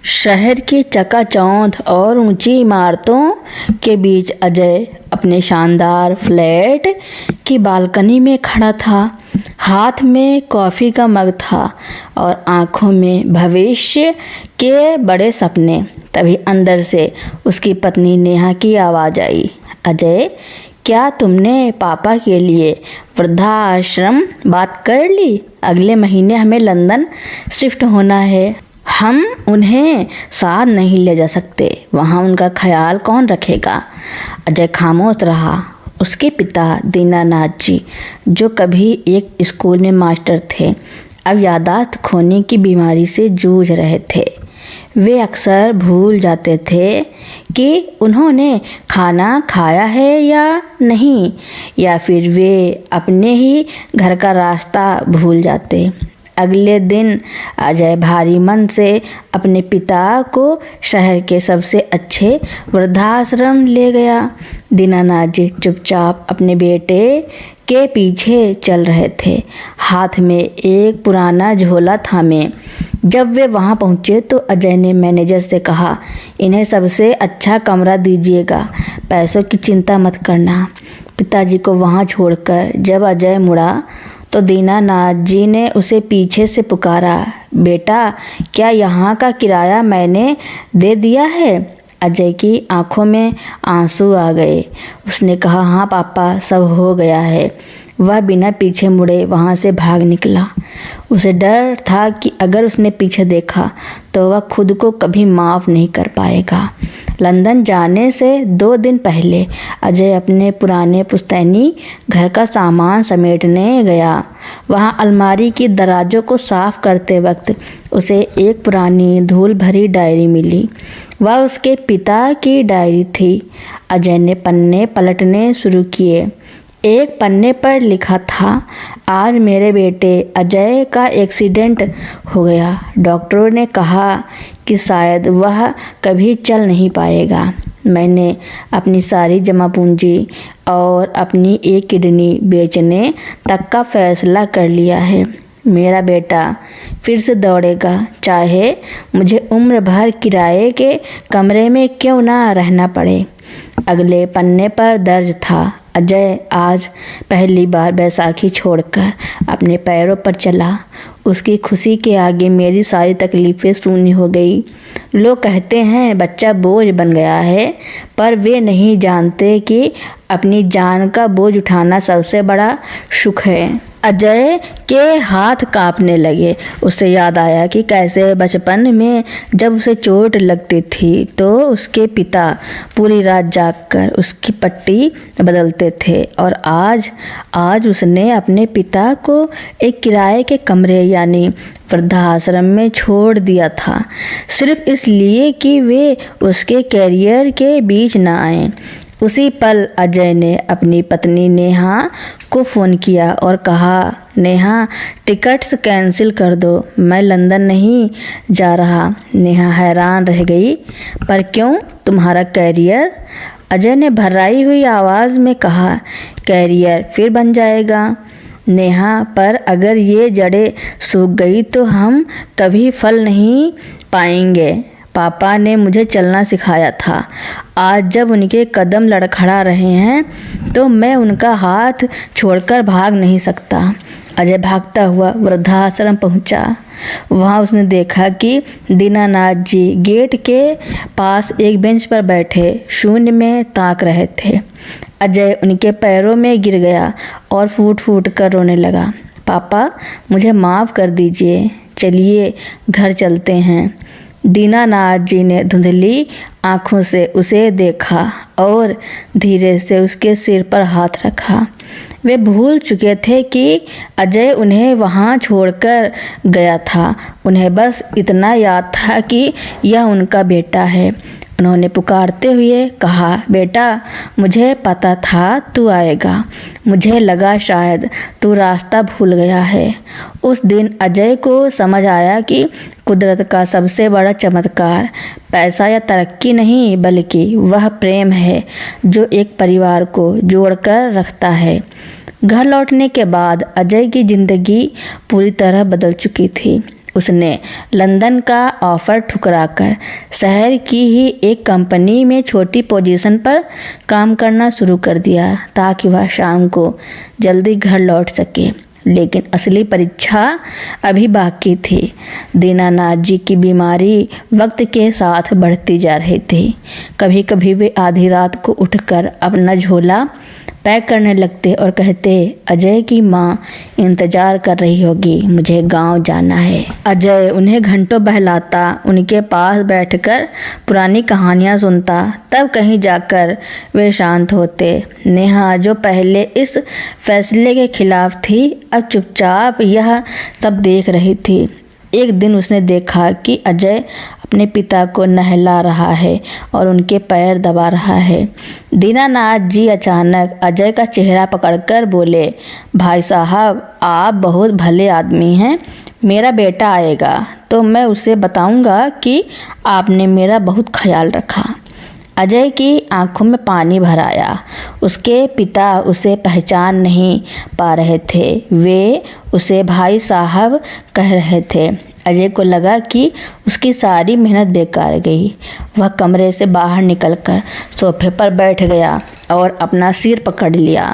शहर की चकाचौंध और ऊंची इमारतों के बीच अजय अपने शानदार फ्लैट की बालकनी में खड़ा था। हाथ में कॉफ़ी का मग था और आंखों में भविष्य के बड़े सपने। तभी अंदर से उसकी पत्नी नेहा की आवाज़ आई, अजय, क्या तुमने पापा के लिए वृद्धाश्रम बात कर ली? अगले महीने हमें लंदन शिफ्ट होना है। हम उन्हें साथ नहीं ले जा सकते। वहाँ उनका ख्याल कौन रखेगा? अजय खामोश रहा। उसके पिता दीनानाथ जी, जो कभी एक स्कूल में मास्टर थे, अब याददाश्त खोने की बीमारी से जूझ रहे थे। वे अक्सर भूल जाते थे कि उन्होंने खाना खाया है या नहीं, या फिर वे अपने ही घर का रास्ता भूल जाते। अगले दिन अजय भारी मन से अपने पिता को शहर के सबसे अच्छे वृद्धाश्रम ले गया। दीनानाथ जी चुपचाप अपने बेटे के पीछे चल रहे थे, हाथ में एक पुराना झोला थामे। जब वे वहां पहुंचे तो अजय ने मैनेजर से कहा, इन्हें सबसे अच्छा कमरा दीजिएगा, पैसों की चिंता मत करना। पिताजी को वहां छोड़कर जब अजय मुड़ा तो दीनानाथ जी ने उसे पीछे से पुकारा, बेटा, क्या यहाँ का किराया मैंने दे दिया है? अजय की आंखों में आंसू आ गए। उसने कहा, हाँ पापा, सब हो गया है। वह बिना पीछे मुड़े वहाँ से भाग निकला। उसे डर था कि अगर उसने पीछे देखा तो वह खुद को कभी माफ़ नहीं कर पाएगा। लंदन जाने से 2 दिन पहले अजय अपने पुराने पुश्तैनी घर का सामान समेटने गया। वहाँ अलमारी की दराजों को साफ करते वक्त उसे एक पुरानी धूल भरी डायरी मिली। वह उसके पिता की डायरी थी। अजय ने पन्ने पलटने शुरू किए। एक पन्ने पर लिखा था, आज मेरे बेटे अजय का एक्सीडेंट हो गया। डॉक्टरों ने कहा कि शायद वह कभी चल नहीं पाएगा। मैंने अपनी सारी जमा पूंजी और अपनी एक किडनी बेचने तक का फैसला कर लिया है। मेरा बेटा फिर से दौड़ेगा, चाहे मुझे उम्र भर किराए के कमरे में क्यों ना रहना पड़े। अगले पन्ने पर दर्ज था, अजय आज पहली बार बैसाखी छोड़कर अपने पैरों पर चला। उसकी खुशी के आगे मेरी सारी तकलीफ़ें शून्य हो गई। लोग कहते हैं बच्चा बोझ बन गया है, पर वे नहीं जानते कि अपनी जान का बोझ उठाना सबसे बड़ा सुख है। अजय के हाथ कांपने लगे। उसे याद आया कि कैसे बचपन में जब उसे चोट लगती थी तो उसके पिता पूरी रात जागकर उसकी पट्टी बदलते थे, और आज उसने अपने पिता को एक किराए के कमरे यानी वृद्धाश्रम में छोड़ दिया था, सिर्फ इसलिए कि वे उसके कैरियर के बीच न आए। उसी पल अजय ने अपनी पत्नी नेहा को फ़ोन किया और कहा, नेहा, टिकट्स कैंसिल कर दो, मैं लंदन नहीं जा रहा। नेहा हैरान रह गई, पर क्यों, तुम्हारा कैरियर? अजय ने भर्राई हुई आवाज़ में कहा, कैरियर फिर बन जाएगा नेहा, पर अगर ये जड़ें सूख गई तो हम कभी फल नहीं पाएंगे। पापा ने मुझे चलना सिखाया था। आज जब उनके कदम लड़खड़ा रहे हैं तो मैं उनका हाथ छोड़कर भाग नहीं सकता। अजय भागता हुआ वृद्धाश्रम पहुंचा। वहां उसने देखा कि दीनानाथ जी गेट के पास एक बेंच पर बैठे शून्य में ताक रहे थे। अजय उनके पैरों में गिर गया और फूट फूट कर रोने लगा। पापा, मुझे माफ़ कर दीजिए, चलिए घर चलते हैं। दीनानाथ जी ने धुंधली आंखों से उसे देखा और धीरे से उसके सिर पर हाथ रखा। वे भूल चुके थे कि अजय उन्हें वहां छोड़कर गया था। उन्हें बस इतना याद था कि यह उनका बेटा है। उन्होंने पुकारते हुए कहा, बेटा, मुझे पता था तू आएगा। मुझे लगा शायद तू रास्ता भूल गया है। उस दिन अजय को समझ आया कि कुदरत का सबसे बड़ा चमत्कार पैसा या तरक्की नहीं, बल्कि वह प्रेम है जो एक परिवार को जोड़कर रखता है। घर लौटने के बाद अजय की जिंदगी पूरी तरह बदल चुकी थी। उसने लंदन का ऑफर ठुकराकर शहर की ही एक कंपनी में छोटी पोजीशन पर काम करना शुरू कर दिया ताकि वह शाम को जल्दी घर लौट सके। लेकिन असली परीक्षा अभी बाकी थी। दीनानाथ जी की बीमारी वक्त के साथ बढ़ती जा रही थी। कभी कभी वे आधी रात को उठकर अपना झोला पैक करने लगते और कहते, अजय की माँ इंतजार कर रही होगी, मुझे गांव जाना है। अजय उन्हें घंटों बहलाता, उनके पास बैठकर पुरानी कहानियाँ सुनता, तब कहीं जाकर वे शांत होते। नेहा जो पहले इस फैसले के खिलाफ थी, अब चुपचाप यह सब देख रही थी। एक दिन उसने देखा कि अजय अपने पिता को नहला रहा है और उनके पैर दबा रहा है। दीनानाथ जी अचानक अजय का चेहरा पकड़कर बोले, भाई साहब, आप बहुत भले आदमी हैं। मेरा बेटा आएगा तो मैं उसे बताऊंगा कि आपने मेरा बहुत ख्याल रखा। अजय की आंखों में पानी भर आया। उसके पिता उसे पहचान नहीं पा रहे थे। वे उसे भाई साहब कह रहे थे। अजय को लगा कि उसकी सारी मेहनत बेकार गई। वह कमरे से बाहर निकलकर सोफे पर बैठ गया और अपना सिर पकड़ लिया।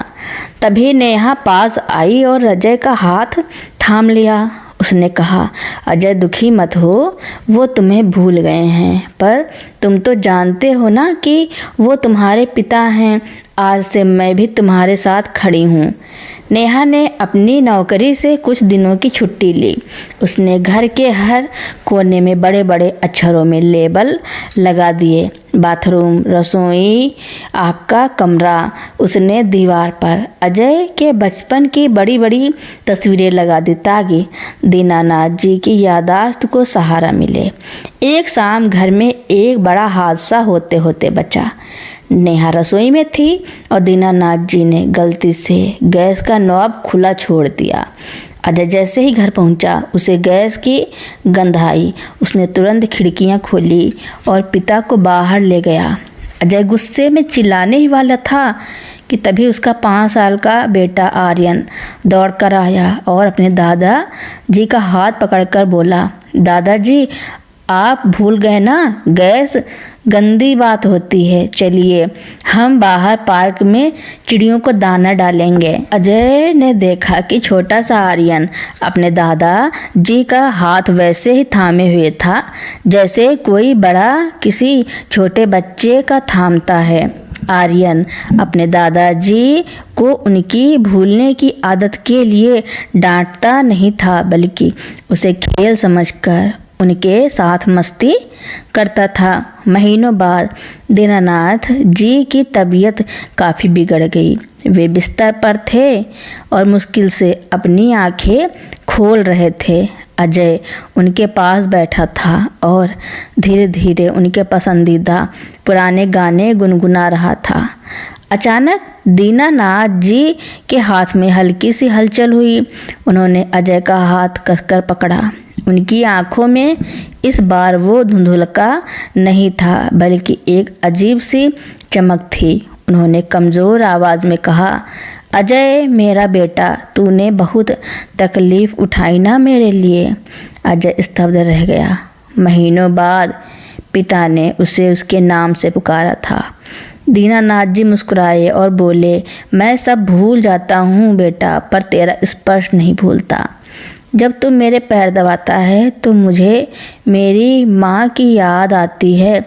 तभी नेहा पास आई और अजय का हाथ थाम लिया। उसने कहा, अजय दुखी मत हो, वो तुम्हें भूल गए हैं, पर तुम तो जानते हो ना कि वो तुम्हारे पिता हैं। आज से मैं भी तुम्हारे साथ खड़ी हूँ। नेहा ने अपनी नौकरी से कुछ दिनों की छुट्टी ली। उसने घर के हर कोने में बड़े बड़े अक्षरों में लेबल लगा दिए। बाथरूम, रसोई, आपका कमरा। उसने दीवार पर अजय के बचपन की बड़ी बड़ी तस्वीरें लगा दी ताकि दीनानाथ जी की यादाश्त को सहारा मिले। एक शाम घर में एक बड़ा हादसा होते होते बचा। नेहा रसोई में थी और दीनानाथ जी ने गलती से गैस का नॉब खुला छोड़ दिया। अजय जैसे ही घर पहुंचा, उसे गैस की गंध आई। उसने तुरंत खिड़कियां खोली और पिता को बाहर ले गया। अजय गुस्से में चिल्लाने ही वाला था कि तभी उसका 5 साल का बेटा आर्यन दौड़कर आया और अपने दादा जी का हाथ पकड़कर बोला, दादाजी, आप भूल गए ना, गैस गंदी बात होती है। चलिए हम बाहर पार्क में चिड़ियों को दाना डालेंगे। अजय ने देखा कि छोटा सा आर्यन अपने दादा जी का हाथ वैसे ही थामे हुए था जैसे कोई बड़ा किसी छोटे बच्चे का थामता है। आर्यन अपने दादाजी को उनकी भूलने की आदत के लिए डांटता नहीं था, बल्कि उसे खेल समझकर उनके साथ मस्ती करता था। महीनों बाद दीनानाथ जी की तबीयत काफ़ी बिगड़ गई। वे बिस्तर पर थे और मुश्किल से अपनी आंखें खोल रहे थे। अजय उनके पास बैठा था और धीरे धीरे उनके पसंदीदा पुराने गाने गुनगुना रहा था। अचानक दीनानाथ जी के हाथ में हल्की सी हलचल हुई। उन्होंने अजय का हाथ कसकर पकड़ा। उनकी आंखों में इस बार वो धुंधलका नहीं था, बल्कि एक अजीब सी चमक थी। उन्होंने कमज़ोर आवाज़ में कहा, अजय मेरा बेटा, तूने बहुत तकलीफ़ उठाई ना मेरे लिए। अजय स्तब्ध रह गया। महीनों बाद पिता ने उसे उसके नाम से पुकारा था। दीनानाथ जी मुस्कुराए और बोले, मैं सब भूल जाता हूँ बेटा, पर तेरा स्पर्श नहीं भूलता। जब तुम मेरे पैर दबाता है तो मुझे मेरी माँ की याद आती है।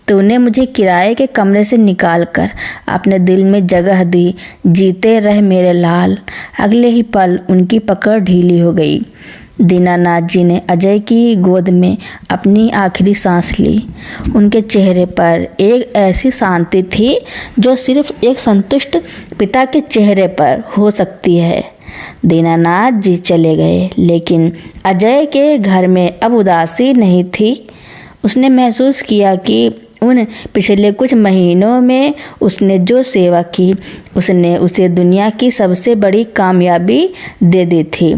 तूने मुझे किराए के कमरे से निकालकर अपने दिल में जगह दी। जीते रह मेरे लाल। अगले ही पल उनकी पकड़ ढीली हो गई। दीनानाथ जी ने अजय की गोद में अपनी आखिरी सांस ली। उनके चेहरे पर एक ऐसी शांति थी जो सिर्फ एक संतुष्ट पिता के चेहरे पर हो सकती है। दीनानाथ जी चले गए, लेकिन अजय के घर में अब उदासी नहीं थी। उसने महसूस किया कि उन पिछले कुछ महीनों में उसने जो सेवा की, उसने उसे दुनिया की सबसे बड़ी कामयाबी दे दी थी।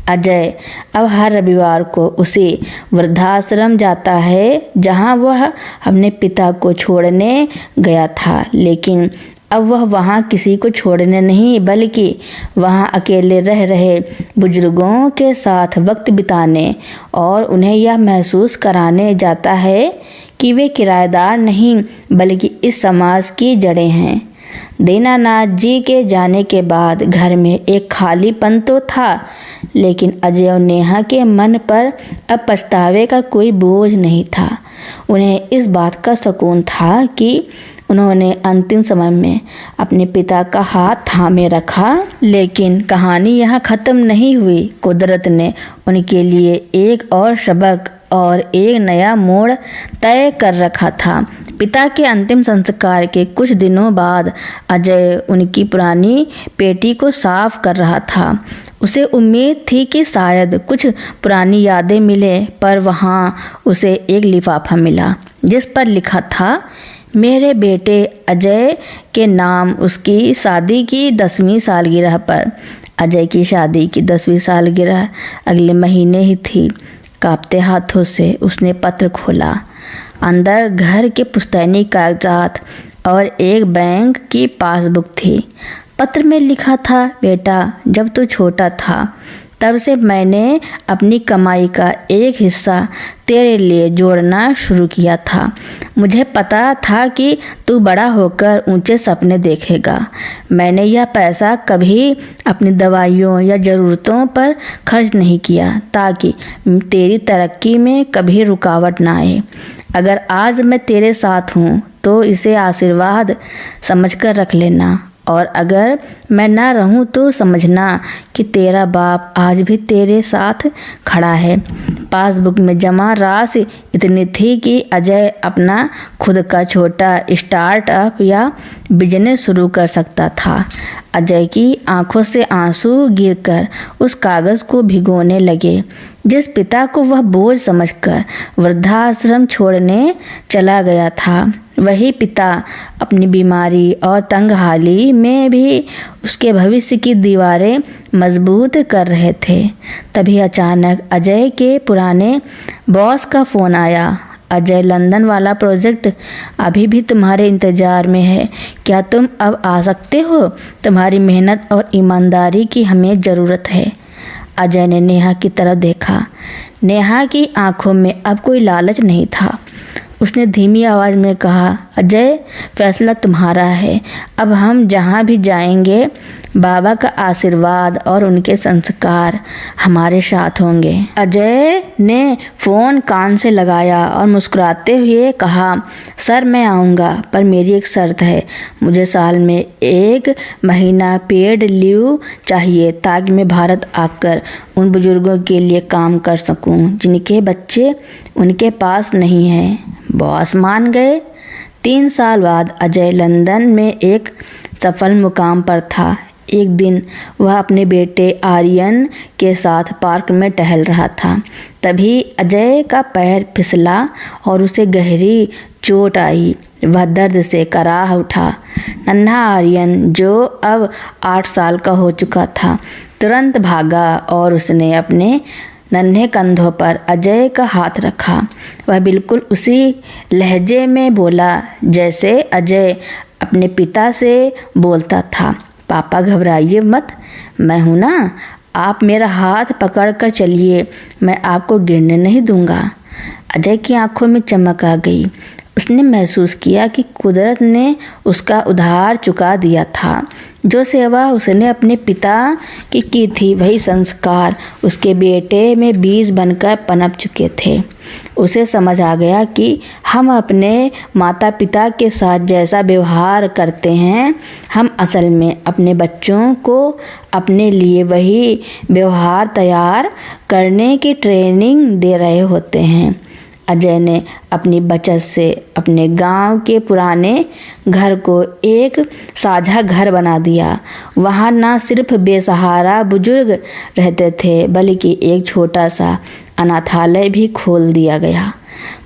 अजय अब हर रविवार को उसी वृद्धाश्रम जाता है जहां वह अपने पिता को छोड़ने गया था, लेकिन अब वह वहाँ किसी को छोड़ने नहीं बल्कि वहाँ अकेले रह रहे बुजुर्गों के साथ वक्त बिताने और उन्हें यह महसूस कराने जाता है कि वे किराएदार नहीं बल्कि इस समाज की जड़ें हैं। दीनानाथ जी के जाने के बाद घर में एक खालीपन तो था, लेकिन अजय और नेहा के मन पर अब पछतावे का कोई बोझ नहीं था। उन्हें इस बात का सुकून था कि उन्होंने अंतिम समय में अपने पिता का हाथ थामे रखा। लेकिन कहानी यहाँ ख़त्म नहीं हुई। कुदरत ने उनके लिए एक और सबक और एक नया मोड़ तय कर रखा था। पिता के अंतिम संस्कार के कुछ दिनों बाद अजय उनकी पुरानी पेटी को साफ कर रहा था। उसे उम्मीद थी कि शायद कुछ पुरानी यादें मिले, पर वहाँ उसे एक लिफाफा मिला जिस पर लिखा था, मेरे बेटे अजय के नाम, उसकी शादी की 10वीं सालगिरह पर। अजय की शादी की 10वीं सालगिरह अगले महीने ही थी। कांपते हाथों से उसने पत्र खोला। अंदर घर के पुश्तैनी कागजात और एक बैंक की पासबुक थी। पत्र में लिखा था, बेटा, जब तू छोटा था तब से मैंने अपनी कमाई का एक हिस्सा तेरे लिए जोड़ना शुरू किया था। मुझे पता था कि तू बड़ा होकर ऊंचे सपने देखेगा। मैंने यह पैसा कभी अपनी दवाइयों या ज़रूरतों पर खर्च नहीं किया ताकि तेरी तरक्की में कभी रुकावट ना आए। अगर आज मैं तेरे साथ हूँ तो इसे आशीर्वाद समझकर रख लेना, और अगर मैं ना रहूं तो समझना कि तेरा बाप आज भी तेरे साथ खड़ा है। पासबुक में जमा राशि इतनी थी कि अजय अपना खुद का छोटा स्टार्टअप या बिजनेस शुरू कर सकता था। अजय की आंखों से आंसू गिरकर उस कागज़ को भिगोने लगे जिस पिता को वह बोझ समझकर वृद्धाश्रम छोड़ने चला गया था। वही पिता अपनी बीमारी और तंगहाली में भी उसके भविष्य की दीवारें मजबूत कर रहे थे। तभी अचानक अजय के पुराने बॉस का फ़ोन आया। अजय, लंदन वाला प्रोजेक्ट अभी भी तुम्हारे इंतज़ार में है। क्या तुम अब आ सकते हो? तुम्हारी मेहनत और ईमानदारी की हमें ज़रूरत है। अजय ने नेहा की तरफ देखा। नेहा की आंखों में अब कोई लालच नहीं था। उसने धीमी आवाज़ में कहा, अजय, फैसला तुम्हारा है। अब हम जहाँ भी जाएंगे बाबा का आशीर्वाद और उनके संस्कार हमारे साथ होंगे। अजय ने फ़ोन कान से लगाया और मुस्कुराते हुए कहा, सर मैं आऊँगा, पर मेरी एक शर्त है। मुझे साल में 1 महीना पेड लीव चाहिए ताकि मैं भारत आकर उन बुजुर्गों के लिए काम कर सकूं जिनके बच्चे उनके पास नहीं हैं। बॉस मान गए। 3 साल बाद अजय लंदन में एक सफल मुकाम पर था। एक दिन वह अपने बेटे आर्यन के साथ पार्क में टहल रहा था। तभी अजय का पैर फिसला और उसे गहरी चोट आई। वह दर्द से कराह उठा। नन्हा आर्यन, जो अब 8 साल का हो चुका था, तुरंत भागा और उसने अपने नन्हे कंधों पर अजय का हाथ रखा। वह बिल्कुल उसी लहजे में बोला जैसे अजय अपने पिता से बोलता था, पापा घबराइए मत, मैं हूँ ना, आप मेरा हाथ पकड़ कर चलिए, मैं आपको गिरने नहीं दूंगा। अजय की आंखों में चमक आ गई। उसने महसूस किया कि कुदरत ने उसका उधार चुका दिया था। जो सेवा उसने अपने पिता की थी, वही संस्कार उसके बेटे में बीज बनकर पनप चुके थे। उसे समझ आ गया कि हम अपने माता पिता के साथ जैसा व्यवहार करते हैं, हम असल में अपने बच्चों को अपने लिए वही व्यवहार तैयार करने की ट्रेनिंग दे रहे होते हैं। अजय ने अपनी बचत से अपने गांव के पुराने घर को एक साझा घर बना दिया। वहां न सिर्फ बेसहारा बुजुर्ग रहते थे, बल्कि एक छोटा सा अनाथालय भी खोल दिया गया।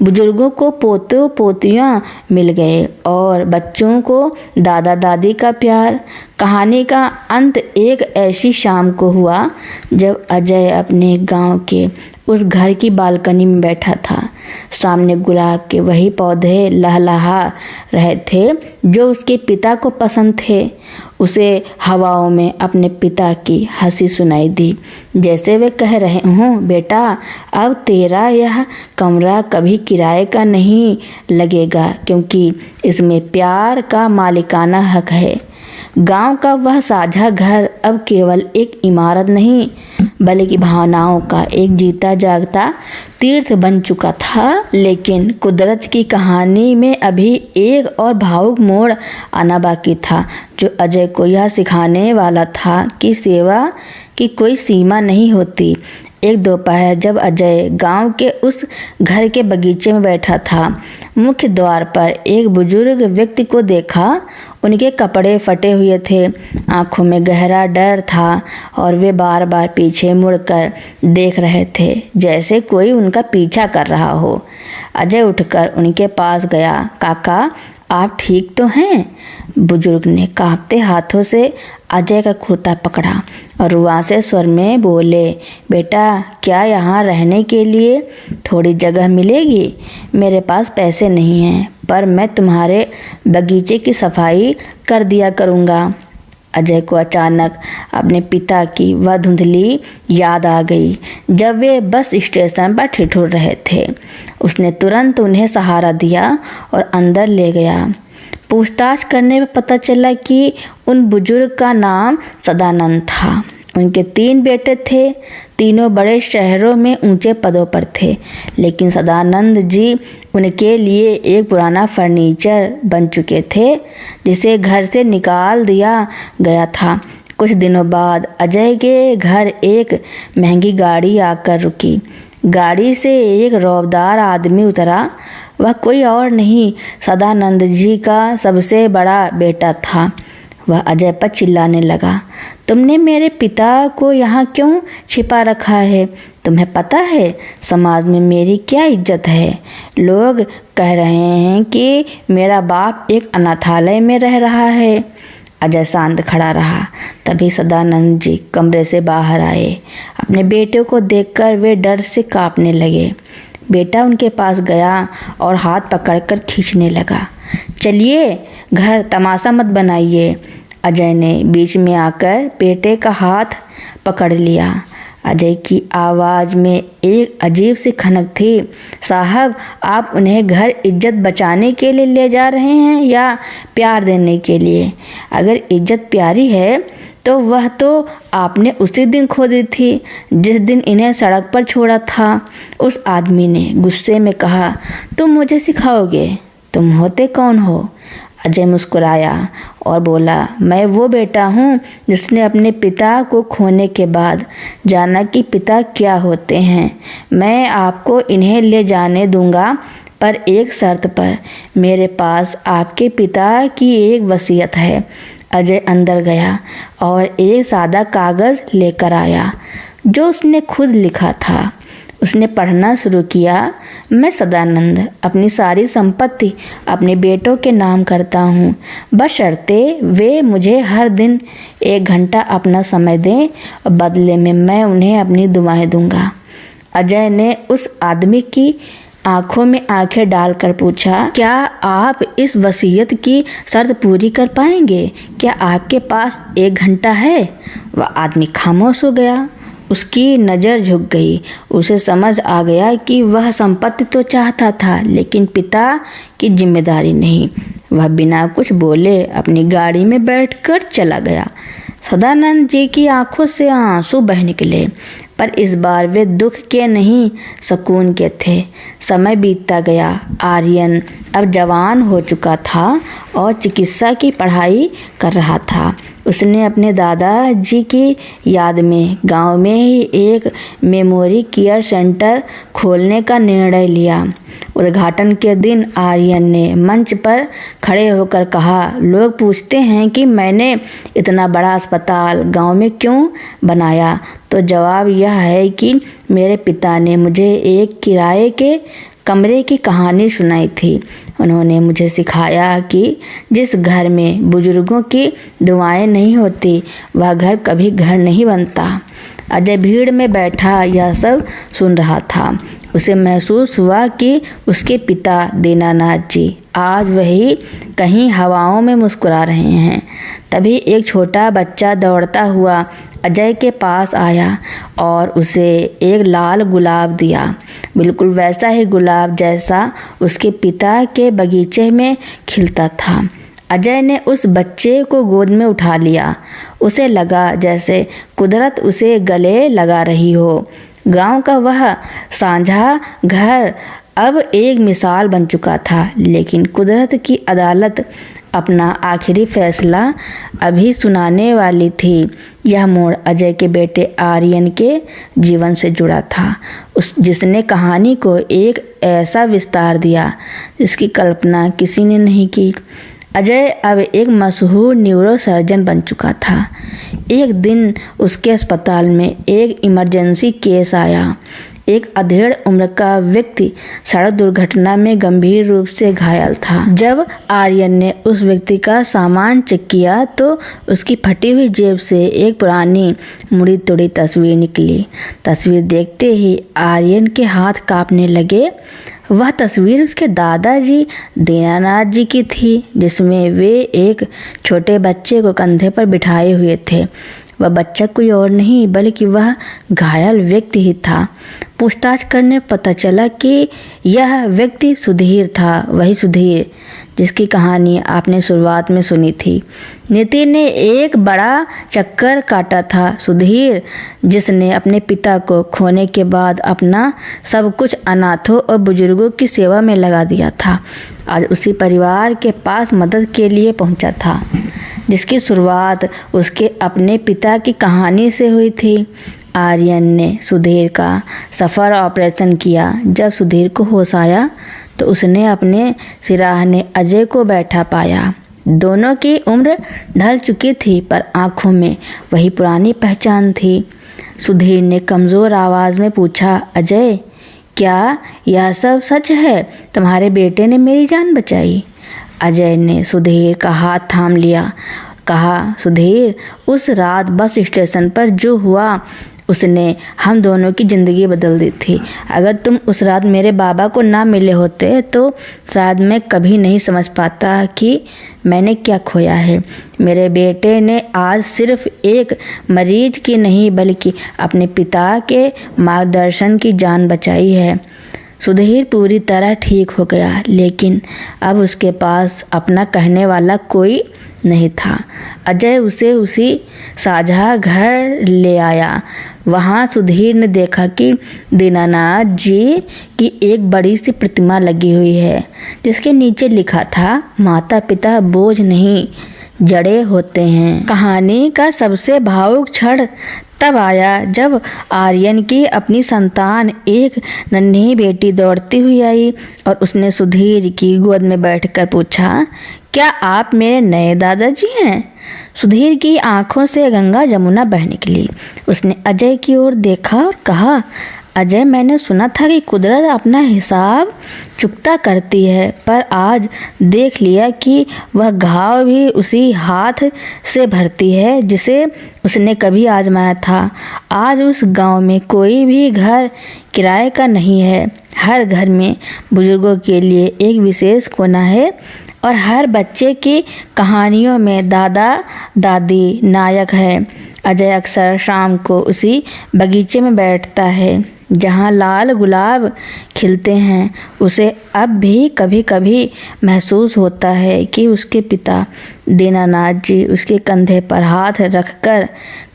बुजुर्गों को पोते पोतियाँ मिल गए और बच्चों को दादा दादी का प्यार। कहानी का अंत एक ऐसी शाम को हुआ जब अजय अपने गांव के उस घर की बालकनी में बैठा था। सामने गुलाब के वही पौधे लहलहा रहे थे जो उसके पिता को पसंद थे। उसे हवाओं में अपने पिता की हंसी सुनाई दी, जैसे वे कह रहे हों, बेटा अब तेरा यह कमरा कभी किराए का नहीं लगेगा, क्योंकि इसमें प्यार का मालिकाना हक है। गांव का वह साझा घर अब केवल एक इमारत नहीं, बल्कि भावनाओं का एक जीता जागता तीर्थ बन चुका था। लेकिन कुदरत की कहानी में अभी एक और भावुक मोड़ आना बाकी था, जो अजय को यह सिखाने वाला था कि सेवा की कोई सीमा नहीं होती। एक दोपहर जब अजय गांव के उस घर के बगीचे में बैठा था, मुख्य द्वार पर एक बुजुर्ग व्यक्ति को देखा। उनके कपड़े फटे हुए थे, आंखों में गहरा डर था और वे बार बार पीछे मुड़कर देख रहे थे, जैसे कोई उनका पीछा कर रहा हो। अजय उठकर उनके पास गया। काका, आप ठीक तो हैं? बुजुर्ग ने कांपते हाथों से अजय का कुर्ता पकड़ा और रुआसे स्वर में बोले, बेटा क्या यहाँ रहने के लिए थोड़ी जगह मिलेगी? मेरे पास पैसे नहीं हैं, पर मैं तुम्हारे बगीचे की सफाई कर दिया करूँगा। अजय को अचानक अपने पिता की वह धुंधली याद आ गई जब वे बस स्टेशन पर ठिठुर रहे थे। उसने तुरंत उन्हें सहारा दिया और अंदर ले गया। पूछताछ करने में पता चला कि उन बुजुर्ग का नाम सदानंद था। उनके 3 बेटे थे, तीनों बड़े शहरों में ऊंचे पदों पर थे, लेकिन सदानंद जी उनके लिए एक पुराना फर्नीचर बन चुके थे, जिसे घर से निकाल दिया गया था। कुछ दिनों बाद अजय के घर एक महंगी गाड़ी आकर रुकी। गाड़ी से एक रौबदार आदमी उतरा। वह कोई और नहीं, सदानंद जी का सबसे बड़ा बेटा था। वह अजय पर चिल्लाने लगा, तुमने मेरे पिता को यहाँ क्यों छिपा रखा है? तुम्हें पता है समाज में मेरी क्या इज्जत है? लोग कह रहे हैं कि मेरा बाप एक अनाथालय में रह रहा है। अजय शांत खड़ा रहा। तभी सदानंद जी कमरे से बाहर आए। अपने बेटे को देखकर वे डर से कांपने लगे। बेटा उनके पास गया और हाथ पकड़कर खींचने लगा। चलिए, घर तमाशा मत बनाइए। अजय ने बीच में आकर बेटे का हाथ पकड़ लिया। अजय की आवाज़ में एक अजीब सी खनक थी। साहब, आप उन्हें घर इज्जत बचाने के लिए ले जा रहे हैं या प्यार देने के लिए? अगर इज्जत प्यारी है तो वह तो आपने उसी दिन खो दी थी जिस दिन इन्हें सड़क पर छोड़ा था। उस आदमी ने गुस्से में कहा, तुम मुझे सिखाओगे? तुम होते कौन हो? अजय मुस्कुराया और बोला, मैं वो बेटा हूँ जिसने अपने पिता को खोने के बाद जाना कि पिता क्या होते हैं। मैं आपको इन्हें ले जाने दूंगा, पर एक शर्त पर। मेरे पास आपके पिता की एक वसीयत है। अजय अंदर गया और एक सादा कागज़ लेकर आया जो उसने खुद लिखा था। उसने पढ़ना शुरू किया, मैं सदानंद अपनी सारी संपत्ति अपने बेटों के नाम करता हूँ, बशर्ते वे मुझे हर दिन 1 घंटा अपना समय दें और बदले में मैं उन्हें अपनी दुआएं दूंगा। अजय ने उस आदमी की आंखों में आंखें डालकर पूछा, क्या आप इस वसीयत की शर्त पूरी कर पाएंगे? क्या आपके पास 1 घंटा है? वह आदमी खामोश हो गया। उसकी नज़र झुक गई। उसे समझ आ गया कि वह संपत्ति तो चाहता था, लेकिन पिता की जिम्मेदारी नहीं। वह बिना कुछ बोले अपनी गाड़ी में बैठकर चला गया। सदानंद जी की आंखों से आंसू बह निकले, पर इस बार वे दुख के नहीं, सुकून के थे। समय बीतता गया। आर्यन अब जवान हो चुका था और चिकित्सा की पढ़ाई कर रहा था। उसने अपने दादाजी की याद में गांव में ही एक मेमोरी केयर सेंटर खोलने का निर्णय लिया। उद्घाटन के दिन आर्यन ने मंच पर खड़े होकर कहा, लोग पूछते हैं कि मैंने इतना बड़ा अस्पताल गांव में क्यों बनाया, तो जवाब यह है कि मेरे पिता ने मुझे एक किराए के कमरे की कहानी सुनाई थी। उन्होंने मुझे सिखाया कि जिस घर में बुजुर्गों की दुआएं नहीं होती, वह घर कभी घर नहीं बनता। अजय भीड़ में बैठा यह सब सुन रहा था। उसे महसूस हुआ कि उसके पिता दीनानाथ जी आज वही कहीं हवाओं में मुस्कुरा रहे हैं। तभी एक छोटा बच्चा दौड़ता हुआ अजय के पास आया और उसे एक लाल गुलाब दिया, बिल्कुल वैसा ही गुलाब जैसा उसके पिता के बगीचे में खिलता था। अजय ने उस बच्चे को गोद में उठा लिया। उसे लगा जैसे कुदरत उसे गले लगा रही हो। गांव का वह साझा घर अब एक मिसाल बन चुका था, लेकिन कुदरत की अदालत अपना आखिरी फैसला अभी सुनाने वाली थी। यह मोड़ अजय के बेटे आर्यन के जीवन से जुड़ा था, जिसने कहानी को एक ऐसा विस्तार दिया जिसकी कल्पना किसी ने नहीं की। अजय अब एक मशहूर न्यूरोसर्जन बन चुका था। एक दिन उसके अस्पताल में एक इमरजेंसी केस आया। एक अधेड़ उम्र का व्यक्ति सड़क दुर्घटना में गंभीर रूप से घायल था। जब आर्यन ने उस व्यक्ति का सामान चेक किया तो उसकी फटी हुई जेब से एक पुरानी मुड़ी तुड़ी तस्वीर निकली। तस्वीर देखते ही आर्यन के हाथ कांपने लगे। वह तस्वीर उसके दादाजी दीनानाथ जी की थी, जिसमें वे एक छोटे बच्चे को कंधे पर बिठाए हुए थे। वह बच्चा कोई और नहीं बल्कि वह घायल व्यक्ति ही था। पूछताछ करने पता चला कि यह व्यक्ति सुधीर था, वही सुधीर जिसकी कहानी आपने शुरुआत में सुनी थी। नितिन ने एक बड़ा चक्कर काटा था। सुधीर जिसने अपने पिता को खोने के बाद अपना सब कुछ अनाथों और बुजुर्गों की सेवा में लगा दिया था, आज उसी परिवार के पास मदद के लिए पहुंचा था, जिसकी शुरुआत उसके अपने पिता की कहानी से हुई थी। आर्यन ने सुधीर का सफल ऑपरेशन किया। जब सुधीर को होश आया तो उसने अपने सिराहने अजय को बैठा पाया। दोनों की उम्र ढल चुकी थी, पर आंखों में वही पुरानी पहचान थी। सुधीर ने कमज़ोर आवाज़ में पूछा, अजय, क्या यह सब सच है? तुम्हारे बेटे ने मेरी जान बचाई। अजय ने सुधीर का हाथ थाम लिया। कहा, सुधीर, उस रात बस स्टेशन पर जो हुआ उसने हम दोनों की ज़िंदगी बदल दी थी। अगर तुम उस रात मेरे बाबा को ना मिले होते तो शायद मैं कभी नहीं समझ पाता कि मैंने क्या खोया है। मेरे बेटे ने आज सिर्फ एक मरीज की नहीं बल्कि अपने पिता के मार्गदर्शन की जान बचाई है। सुधीर पूरी तरह ठीक हो गया, लेकिन अब उसके पास अपना कहने वाला कोई नहीं था। अजय उसे उसी साझा घर ले आया। वहाँ सुधीर ने देखा कि दीनानाथ जी की एक बड़ी सी प्रतिमा लगी हुई है, जिसके नीचे लिखा था, माता पिता बोझ नहीं, जड़े होते हैं। कहानी का सबसे भावुक क्षण तब आया जब आर्यन की अपनी संतान एक नन्ही बेटी दौड़ती हुई आई और उसने सुधीर की गोद में बैठकर पूछा, क्या आप मेरे नए दादाजी हैं? सुधीर की आंखों से गंगा जमुना बह निकली। उसने अजय की ओर देखा और कहा, अजय, मैंने सुना था कि कुदरत अपना हिसाब चुकता करती है, पर आज देख लिया कि वह घाव भी उसी हाथ से भरती है जिसे उसने कभी आजमाया था। आज उस गांव में कोई भी घर किराए का नहीं है। हर घर में बुजुर्गों के लिए एक विशेष कोना है और हर बच्चे की कहानियों में दादा दादी नायक है। अजय अक्सर शाम को उसी बगीचे में बैठता है जहाँ लाल गुलाब खिलते हैं। उसे अब भी कभी कभी महसूस होता है कि उसके पिता दीनानाथ जी उसके कंधे पर हाथ रखकर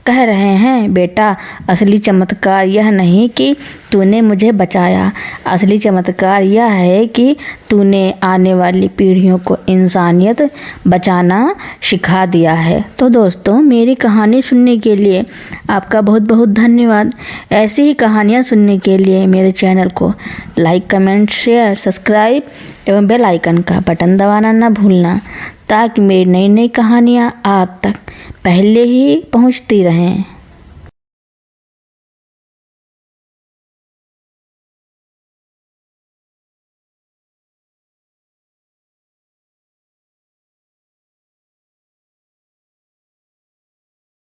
कह रहे हैं, बेटा, असली चमत्कार यह नहीं कि तूने मुझे बचाया, असली चमत्कार यह है कि तूने आने वाली पीढ़ियों को इंसानियत बचाना सिखा दिया है। तो दोस्तों, मेरी कहानी सुनने के लिए आपका बहुत बहुत धन्यवाद। ऐसी ही कहानियाँ सुनने के लिए मेरे चैनल को लाइक, कमेंट, शेयर, सब्सक्राइब एवं बेल आइकन का बटन दबाना ना भूलना, ताकि मेरी नई नई कहानियाँ आप तक पहले ही पहुँचती रहें।